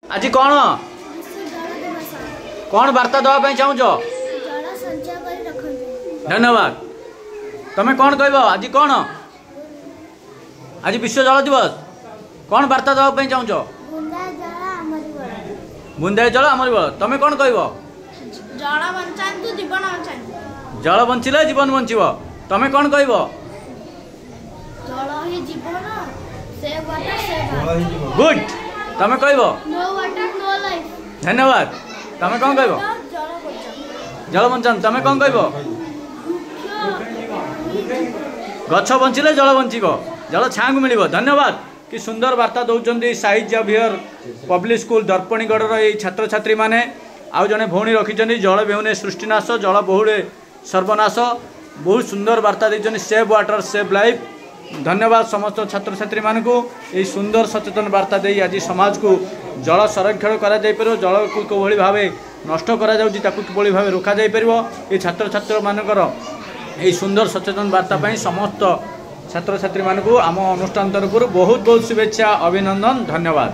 आज कौन कौन वार्ता देवाई चाहूच? धन्यवाद। तमें कौन कह आज कौन आज विश्व जल दिवस कौन वार्ता देवाई चाहूच? बुंदाए जल आमर बल। तमें कौन कह? जल बंचिले जीवन बंचब। तमें कौन कह? गुड। तमें कह? धन्यवाद। तमें कौन कह? जल बंचन। तमें कौन कह? गछ बंचिले जल बंचब, जल छाँ को मिल। धन्यवाद। कि सुंदर वार्ता दौरान साइज जेवियर पब्लिक स्कूल दर्पणीगढ़ ये छात्र छात्री मैंने आउ जड़े भौणी रखिंट जल बेहुने सृष्टिनाश जल बहुड़े सर्वनाश। बहुत सुंदर वार्ता देते सेव वाटर सेव लाइफ। धन्यवाद समस्त छात्र छात्री मान को यही सुंदर सचेतन वार्ता दे आज समाज को जल संरक्षण करा जाय परिबो, जल को कोभली भावे नष्ट करा जाउची ताकू कोभली भावे रोका जाय परिबो। ये छात्र छात्री मानकर यही सुंदर सचेतन वार्ता पई समस्त छात्र छात्री मान को आम अनुष्ठान तरफ बहुत बहुत शुभेच्छा अभिनंदन। धन्यवाद।